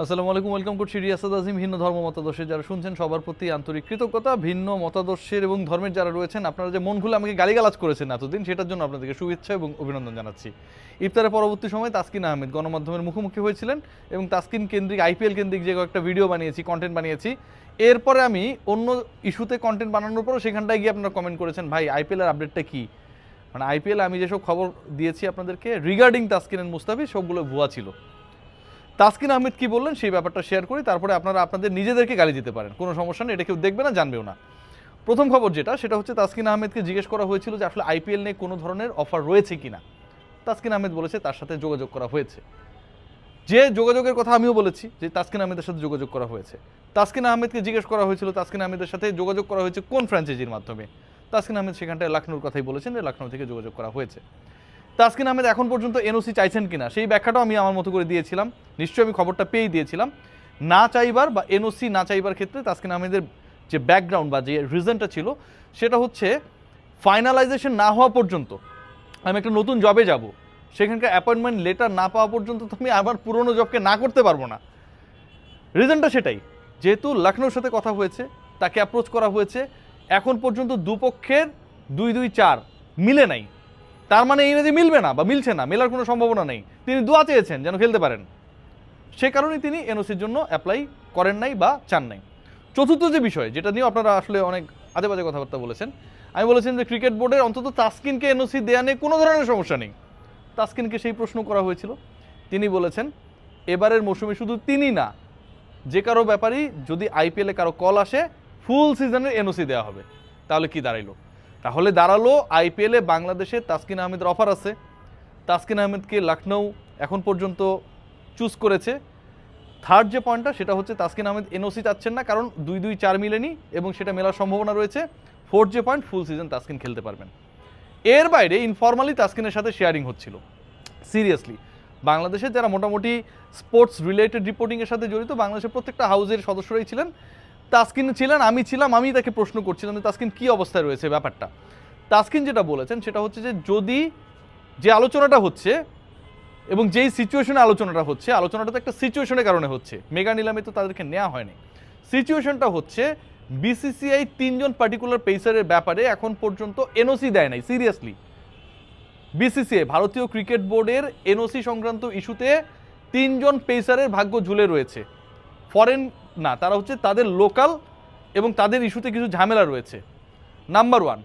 আসসালামু আলাইকুম, ওয়েলকাম করছি রিয়াসাদ আজিম। ভিন্ন ধর্ম মতাদর্শের যারা শুনছেন সবার প্রতি আন্তরিক কৃতজ্ঞতা। ভিন্ন মতাদর্শের এবং ধর্মের যারা রয়েছেন, আপনারা যে মন খুলে আমাকে গালিগালাজ করেছেন এতদিন, সেটার জন্য আপনাদেরকে শুভেচ্ছা এবং অভিনন্দন জানাচ্ছি। ইফতারের পরবর্তী সময় তাসকিন আহমেদ গণমাধ্যমের মুখোমুখি হয়েছিলেন এবং তাসকিন কেন্দ্রিক আইপিএল কেন্দ্রিক যে কয়েকটা ভিডিও বানিয়েছি, কন্টেন্ট বানিয়েছি। এরপরে আমি অন্য ইস্যুতে কন্টেন্ট বানানোর পরও সেখানটায় গিয়ে আপনারা কমেন্ট করেছেন, ভাই আইপিএলের আপডেটটা কী? মানে আইপিএল আমি যেসব খবর দিয়েছি আপনাদেরকে রিগার্ডিং তাসকিন এন্ড মুস্তাফিজ, সবগুলো ভুয়া ছিল। তাসকিন আহমেদ কি বললেন সেই ব্যাপারটা শেয়ার করি, তারপরে আপনারা আপনাদের নিজেদেরকে গালি দিতে পারেন, কোনো সমস্যা নেই, এটা কেউ দেখবে না, জানবেও না। প্রথম খবর যেটা, সেটা হচ্ছে তাসকিন আহমেদকে জিজ্ঞেস করা হয়েছিল যে আসলে আইপিএল নিয়ে কোনো ধরনের অফার রয়েছে কিনা। তাসকিন আহমেদ বলেছে তার সাথে যোগাযোগ করা হয়েছে। যে যোগাযোগের কথা আমিও বলেছি যে তাসকিন আহমেদের সাথে যোগাযোগ করা হয়েছে। তাসকিন আহমেদকে জিজ্ঞেস করা হয়েছিল তাসকিন আহমেদের সাথে যোগাযোগ করা হয়েছে কোন ফ্র্যাঞ্চাইজির মাধ্যমে। তাসকিন আহমেদ সেখানটায় লখনৌর কথাই বলেছেন যে লখনৌ থেকে যোগাযোগ করা হয়েছে। তাসকিন আহমেদ এখন পর্যন্ত এনওসি চাইছেন কিনা সেই ব্যাখ্যাটাও আমি আমার মতো করে দিয়েছিলাম, নিশ্চয়ই আমি খবরটা পেয়েই দিয়েছিলাম। না চাইবার বা এনওসি না চাইবার ক্ষেত্রে তাসকিন আহমেদের যে ব্যাকগ্রাউন্ড বা যে রিজনটা ছিল সেটা হচ্ছে ফাইনালাইজেশন না হওয়া পর্যন্ত আমি একটা নতুন জবে যাব, সেখানকার অ্যাপয়েন্টমেন্ট লেটার না পাওয়া পর্যন্ত তো আমি আবার পুরনো জবকে না করতে পারবো না। রিজনটা সেটাই, যেহেতু লখনৌর সাথে কথা হয়েছে, তাকে অ্যাপ্রোচ করা হয়েছে, এখন পর্যন্ত দুপক্ষের 2-2-4 মিলে নাই। তার মানে এই না যে মিলবে না বা মিলছে না, মেলার কোনো সম্ভাবনা নেই। তিনি দোয়া চেয়েছেন যেন খেলতে পারেন, সে কারণেই তিনি এনওসির জন্য অ্যাপ্লাই করেন নাই বা চান নাই। চতুর্থ যে বিষয়, যেটা নিয়েও আপনারা আসলে অনেক আজে বাজে কথাবার্তা বলেছেন, আমি বলেছেন যে ক্রিকেট বোর্ডের অন্তত তাসকিনকে এনওসি দেয়া নিয়ে কোনো ধরনের সমস্যা নেই। তাসকিনকে সেই প্রশ্ন করা হয়েছিল, তিনি বলেছেন এবারের মৌসুমে শুধু তিনি না, যে কারো ব্যাপারেই যদি আইপিএলে কারো কল আসে ফুল সিজনের এনওসি দেওয়া হবে। তাহলে কি দাঁড়াইলো? তাহলে দাঁড়ালো আইপিএলে বাংলাদেশে তাসকিন আহমেদের অফার আছে। তাসকিন আহমেদকে লখনৌ এখন পর্যন্ত চুজ করেছে। থার্ড যে পয়েন্টটা, সেটা হচ্ছে তাসকিন আহমেদ এনওসি চাচ্ছেন না, কারণ 2-2-4 মিলেনি এবং সেটা মেলার সম্ভাবনা রয়েছে। ফোর্থ যে পয়েন্ট, ফুল সিজন তাসকিন খেলতে পারবেন। এর বাইরে ইনফর্মালি তাসকিনের সাথে শেয়ারিং হচ্ছিল। সিরিয়াসলি বাংলাদেশের যারা মোটামুটি স্পোর্টস রিলেটেড রিপোর্টিংয়ের সাথে জড়িত, বাংলাদেশের প্রত্যেকটা হাউজের সদস্যরাই ছিলেন, তাসকিন ছিলেন, আমি ছিলাম, আমি তাকে প্রশ্ন করছিলাম যে তাসকিন কী অবস্থায় রয়েছে ব্যাপারটা। তাসকিন যেটা বলেছেন সেটা হচ্ছে যে যদি যে আলোচনাটা হচ্ছে এবং যেই সিচুয়েশনে আলোচনাটা হচ্ছে, আলোচনাটা তো একটা সিচুয়েশনের কারণে হচ্ছে, মেগা নিলামে তো তাদেরকে নেওয়া হয়নি। সিচুয়েশনটা হচ্ছে বিসিসিআই 3 জন পার্টিকুলার পেসারের ব্যাপারে এখন পর্যন্ত এনওসি দেয় নাই। সিরিয়াসলি বিসিসিআই ভারতীয় ক্রিকেট বোর্ডের এনওসি সংক্রান্ত ইস্যুতে 3 জন পেসারের ভাগ্য ঝুলে রয়েছে। ফরেন না, তারা হচ্ছে তাদের লোকাল এবং তাদের ইস্যুতে কিছু ঝামেলা রয়েছে, নাম্বার 1।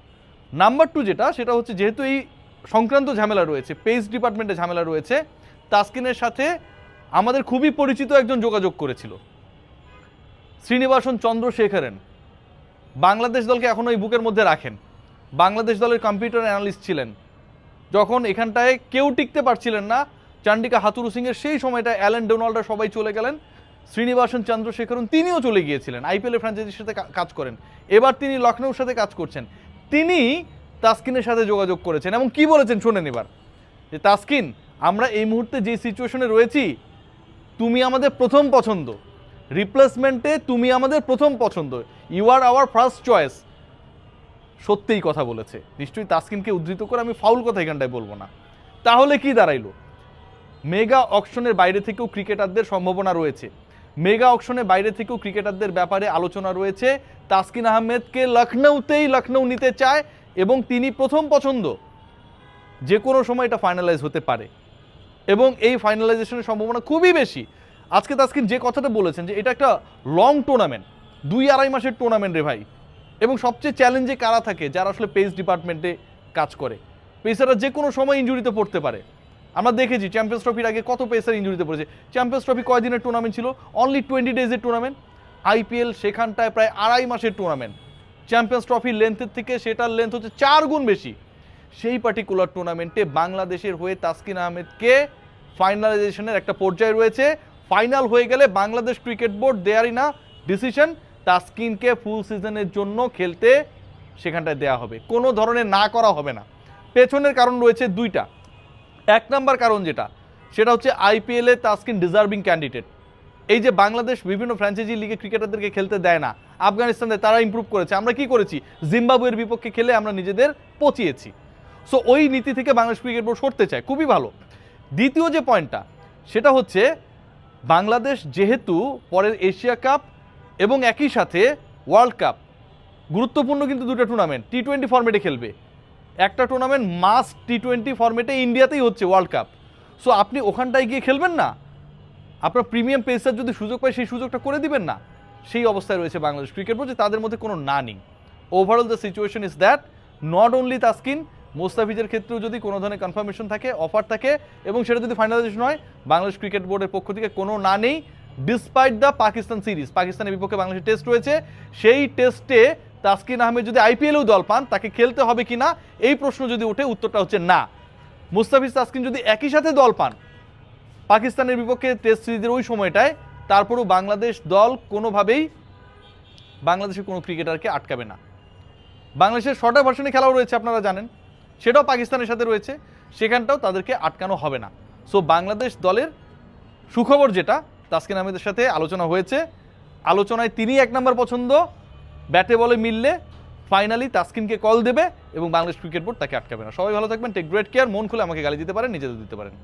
নাম্বার 2 যেটা, সেটা হচ্ছে যেহেতু এই সংক্রান্ত ঝামেলা রয়েছে, পেস ডিপার্টমেন্টে ঝামেলা রয়েছে, তাসকিনের সাথে আমাদের খুবই পরিচিত একজন যোগাযোগ করেছিল, শ্রীনিবাসন চন্দ্রশেখরন। বাংলাদেশ দলকে এখনও এই বুকের মধ্যে রাখেন, বাংলাদেশ দলের কম্পিউটার অ্যানালিস্ট ছিলেন। যখন এখানটায় কেউ টিকতে পারছিলেন না, চান্ডিকা হাতুরু সিংয়ের সেই সময়টা অ্যালেন ডোনাল্ডরা সবাই চলে গেলেন, শ্রীনিবাসন চন্দ্রশেখরন তিনিও চলে গিয়েছিলেন, আইপিএল ফ্র্যাঞ্চাইজির সাথে কাজ করেন। এবার তিনি লখনৌর সাথে কাজ করছেন। তিনি তাসকিনের সাথে যোগাযোগ করেছেন এবং কি বলেছেন শোনেন এবার, যে তাসকিন, আমরা এই মুহূর্তে যে সিচুয়েশনে রয়েছি, তুমি আমাদের প্রথম পছন্দ, রিপ্লেসমেন্টে তুমি আমাদের প্রথম পছন্দ, you are our first choice. সত্যিই কথা বলেছে, নিশ্চয়ই তাসকিনকে উদ্ধৃত করে আমি ফাউল কথা এখানটায় বলবো না। তাহলে কি দাঁড়াইলো? মেগা অকশনের বাইরে থেকেও ক্রিকেটারদের সম্ভাবনা রয়েছে, মেগা অকশনের বাইরে থেকেও ক্রিকেটারদের ব্যাপারে আলোচনা রয়েছে। তাসকিন আহমেদকে লখনৌ নিতে চায় এবং তিনি প্রথম পছন্দ। যে কোনো সময় এটা ফাইনালাইজ হতে পারে এবং এই ফাইনালাইজেশনের সম্ভাবনা খুবই বেশি। আজকে তাসকিন যে কথাটা বলেছেন যে এটা একটা লং টুর্নামেন্ট, 2-2.5 মাসের টুর্নামেন্ট রে ভাই, এবং সবচেয়ে চ্যালেঞ্জে কারা থাকে? যারা আসলে পেস ডিপার্টমেন্টে কাজ করে। পেসাররা যে কোনো সময় ইনজুরিতে পড়তে পারে। আমরা দেখেছি চ্যাম্পিয়ন্স ট্রফির আগে কত পেসার ইনজুরিতে পড়েছে। চ্যাম্পিয়ন্স ট্রফি কয়দিনের টুর্নামেন্ট ছিল? অনলি 20 ডেজের টুর্নামেন্ট। আইপিএল সেখানটায় প্রায় 2.5 মাসের টুর্নামেন্ট। চ্যাম্পিয়ন্স ট্রফির লেন্থের থেকে সেটার লেন্থ হচ্ছে 4 গুণ বেশি। সেই পার্টিকুলার টুর্নামেন্টে বাংলাদেশের হয়ে তাসকিন আহমেদকে ফাইনালাইজেশনের একটা পর্যায়ে রয়েছে। ফাইনাল হয়ে গেলে বাংলাদেশ ক্রিকেট বোর্ড দেয়ারই না ডিসিশন, তাসকিনকে ফুল সিজনের জন্য খেলতে সেখানটায় দেয়া হবে, কোনো ধরনের না করা হবে না। পেছনের কারণ রয়েছে 2টা। 1 নাম্বার কারণ যেটা, সেটা হচ্ছে আইপিএলে তাসকিন ডিজার্ভিং ক্যান্ডিডেট। এই যে বাংলাদেশ বিভিন্ন ফ্র্যাঞ্চাইজি লিগে ক্রিকেটারদেরকে খেলতে দেয় না, আফগানিস্তানে তারা ইমপ্রুভ করেছে, আমরা কি করেছি? জিম্বাবুয়ের বিপক্ষে খেলে আমরা নিজেদের পচিয়েছি। সো ওই নীতি থেকে বাংলাদেশ ক্রিকেট বোর্ড সরতে চায়, খুবই ভালো। দ্বিতীয় যে পয়েন্টটা, সেটা হচ্ছে বাংলাদেশ যেহেতু পরের এশিয়া কাপ এবং একই সাথে ওয়ার্ল্ড কাপ, গুরুত্বপূর্ণ কিন্তু দুটো টুর্নামেন্ট টি-20 ফরম্যাটে খেলবে। একটা টুর্নামেন্ট মাস্ট টি-20 ফরম্যাটে ইন্ডিয়াতেই হচ্ছে, ওয়ার্ল্ড কাপ। সো আপনি ওখানটায় গিয়ে খেলবেন না? আপনার প্রিমিয়াম পেসার যদি সুযোগ পায় সেই সুযোগটা করে দিবেন না? সেই অবস্থায় রয়েছে বাংলাদেশ ক্রিকেট বোর্ড যে তাদের মধ্যে কোনো না নেই। Overall the situation is that not only Taskin, মোস্তাফিজের ক্ষেত্রেও যদি কোনো ধরনের কনফার্মেশন থাকে, অফার থাকে এবং সেটা যদি ফাইনালাইজেশন হয়, বাংলাদেশ ক্রিকেট বোর্ডের পক্ষ থেকে কোনো না নেই। ডিসপাইট দ্য পাকিস্তান সিরিজ, পাকিস্তানের বিপক্ষে বাংলাদেশের টেস্ট রয়েছে, সেই টেস্টে তাসকিন আহমেদ যদি আইপিএলেও দল পান, তাকে খেলতে হবে কিনা এই প্রশ্ন যদি ওঠে, উত্তরটা হচ্ছে না। মুস্তাফিজ তাসকিন যদি একই সাথে দল পান পাকিস্তানের বিপক্ষে টেস্ট সিরিজের ওই সময়টায়, তারপরও বাংলাদেশ দল কোনোভাবেই বাংলাদেশের কোনো ক্রিকেটারকে আটকাবে না। বাংলাদেশের শর্টার ভার্সনে খেলাও রয়েছে, আপনারা জানেন, সেটাও পাকিস্তানের সাথে রয়েছে, সেখানটাও তাদেরকে আটকানো হবে না। সো বাংলাদেশ দলের সুখবর যেটা, তাসকিন আহমেদের সাথে আলোচনা হয়েছে, আলোচনায় তিনি 1 নম্বর পছন্দ, ব্যাটে বলে মিললে ফাইনালি তাসকিনকে কল দেবে এবং বাংলাদেশ ক্রিকেট বোর্ড তাকে আটকাবে না। সবাই ভালো থাকবেন, টেক গ্রেট কেয়ার। মন খুলে আমাকে গালি দিতে পারেন, নিজেদের দিতে পারেন।